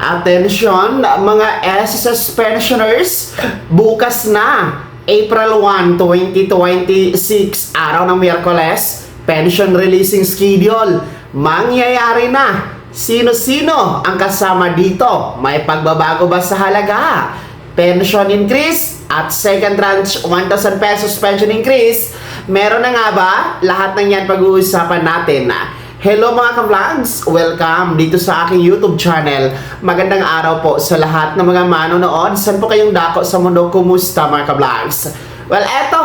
Attention, mga SSS pensioners, bukas na, April 1, 2026, araw ng Miyerkules, pension releasing schedule, mangyayari na. Sino-sino ang kasama dito? May pagbabago ba sa halaga? Pension increase at second tranche 1,000 pesos pension increase. Meron na nga ba? Lahat ng yan pag-uusapan natin. Hello mga ka-vlogs! Welcome dito sa aking YouTube channel. Magandang araw po sa lahat ng mga manonood. Saan po kayong dako sa mundo? Kumusta mga ka-vlogs? Well, eto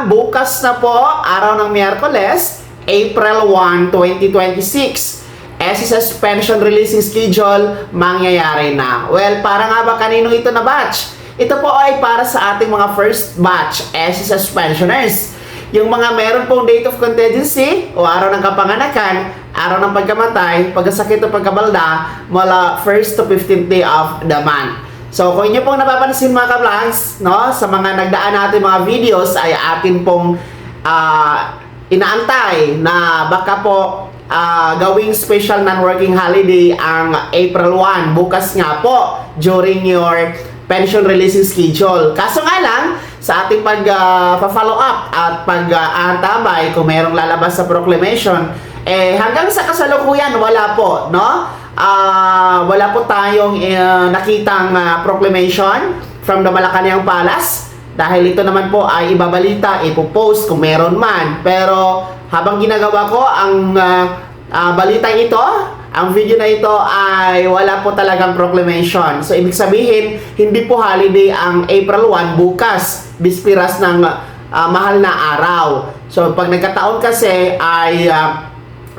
bukas na po, araw ng Miyerkules, April 1, 2026. SSS pension releasing schedule, mangyayari na. Well, para nga ba kanino ito na batch? Ito po ay para sa ating mga first batch SSS pensioners. Yung mga meron pong date of contingency o araw ng kapanganakan, araw ng pagkamatay, pagkasakit o pagkabalda, mula 1st to 15th day of the month. So, kung inyo pong napapansin mga ka-vlogs, no, sa mga nagdaan natin mga videos, ay atin pong inaantay na baka po gawing special non-working holiday ang April 1, bukas nga po, during your pension releasing schedule. Kaso nga lang, sa ating pag-follow up at pag-aantabay kung mayroong lalabas sa proclamation, hanggang sa kasalukuyan, wala po, no? Wala po tayong nakitang proclamation from the Malacanang Palace. Dahil ito naman po ay ibabalita, ipopost kung meron man. Pero habang ginagawa ko ang balitang ito, ang video na ito ay wala po talagang proclamation. So, ibig sabihin, hindi po holiday ang April 1 bukas, bispiras ng mahal na araw. So, pag nagkataon kasi ay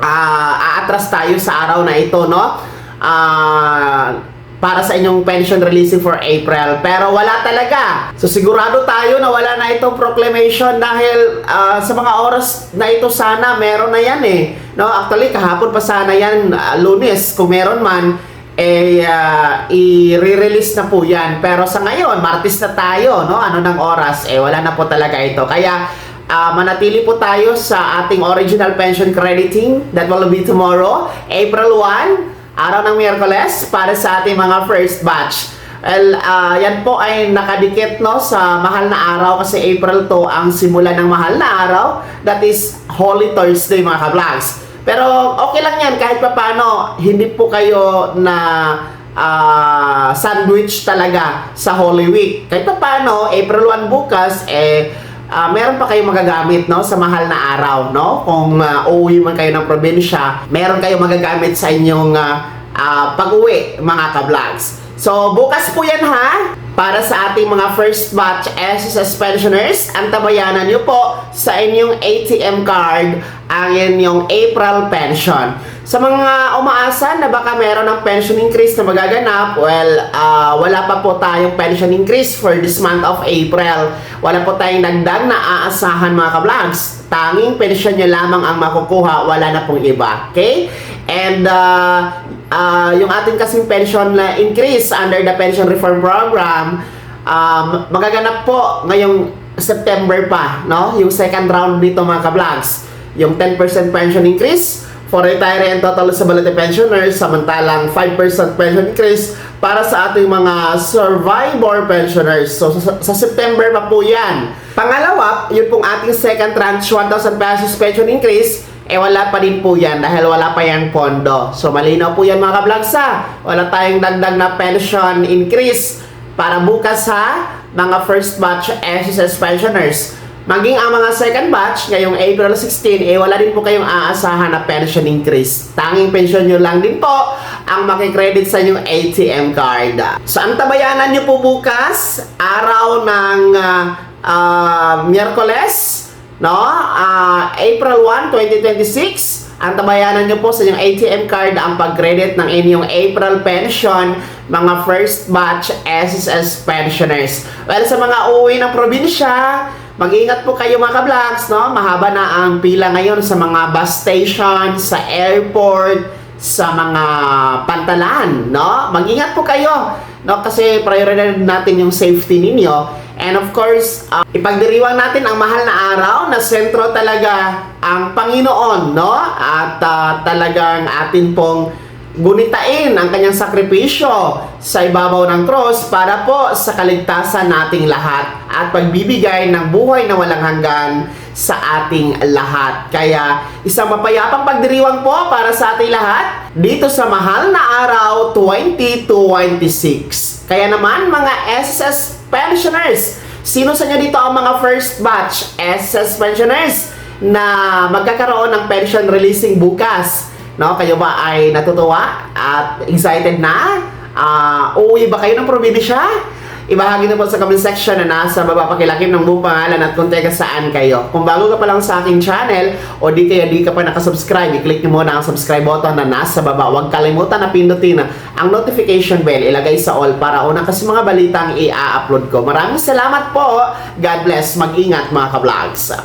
aatras tayo sa araw na ito, no? Para sa inyong pension releasing for April. Pero wala talaga. So sigurado tayo na wala na itong proclamation dahil sa mga oras na ito sana meron na yan No, actually kahapon pa sana yan, Lunes, kung meron man i-release na po yan. Pero sa ngayon, Martes na tayo, no? Ano ng oras? Wala na po talaga ito. Kaya manatili po tayo sa ating original pension crediting that will be tomorrow, April 1. Araw ng Miyerkules para sa ating mga first batch. Well, yan po ay nakadikit, no, sa mahal na araw kasi April 2 ang simula ng mahal na araw. That is Holy Thursday mga ka-vlogs. Pero okay lang yan kahit paano hindi po kayo na sandwich talaga sa Holy Week. Kahit paano April 1 bukas meron pa kayong magagamit, no, sa mahal na araw, no? Kung uuwi man kayo ng probinsya, meron kayong magagamit sa inyong pag-uwi, mga ka-vlogs. So, bukas po yan para sa ating mga first batch SSS pensioners. Antabayanan nyo po sa inyong ATM card ang inyong April pension. Sa mga umaasa na baka meron ng pension increase na magaganap, well, wala pa po tayong pension increase for this month of April. Wala po tayong dagdag na aasahan mga ka-vlogs. Tanging pension nyo lamang ang makukuha, wala na pong iba. Okay? And yung ating kasing pension increase under the pension reform program, magaganap po ngayong September pa, no? Yung second round dito mga ka-vlogs. Yung 10% pension increase for retiree and total disability pensioners, samantalang 5% pension increase para sa ating mga survivor pensioners. So, sa September pa po yan. Pangalawa, yun pong ating second tranche 1,000 pesos pension increase, wala pa din po yan dahil wala pa yan pondo. So, malinaw po yan mga ka-vlogs wala tayong dagdag na pension increase para bukas mga first batch SSS pensioners. Maging ang mga second batch, ngayong April 16, wala din po kayong aasahan na pension increase. Tanging pension nyo lang din po ang makikredit sa inyong ATM card. So, antabayanan nyo po bukas, araw ng Miyerkules, no? April 1, 2026. Antabayanan nyo po sa inyong ATM card ang pag-credit ng inyong April pension, mga first batch SSS pensioners. Well, sa mga uuwi ng probinsya, mag-ingat po kayo mga ka-vlogs, no? Mahaba na ang pila ngayon sa mga bus station, sa airport, sa mga pantalan, no? Mag-ingat po kayo, no? Kasi prioridad natin yung safety ninyo. And of course, ipagdiriwang natin ang mahal na araw na sentro talaga ang Panginoon, no? At talagang atin pong gunitain ang kanyang sakripisyo sa ibabaw ng cross para po sa kaligtasan nating lahat at pagbibigay ng buhay na walang hanggan sa ating lahat. Kaya isang mapayapang pagdiriwang po para sa ating lahat dito sa mahal na araw 2026. Kaya naman mga SSS pensioners, sino sa inyo dito ang mga first batch SSS pensioners na magkakaroon ng pension releasing bukas? No, kayo ba ay natutuwa at excited na? Uuwi ba kayo ng probinsya? Ibahagi na po sa comment section na nasa baba pakilakim ng buong pangalan at kung taga saan kayo. Kung bago ka pa lang sa aking channel o di ka pa nakasubscribe, i-click nyo muna ang subscribe button na nasa baba. Huwag kalimutan na pindutin ang notification bell, ilagay sa all para una kasi mga balitang i-upload ko. Maraming salamat po. God bless. Mag-ingat mga ka-vlogs.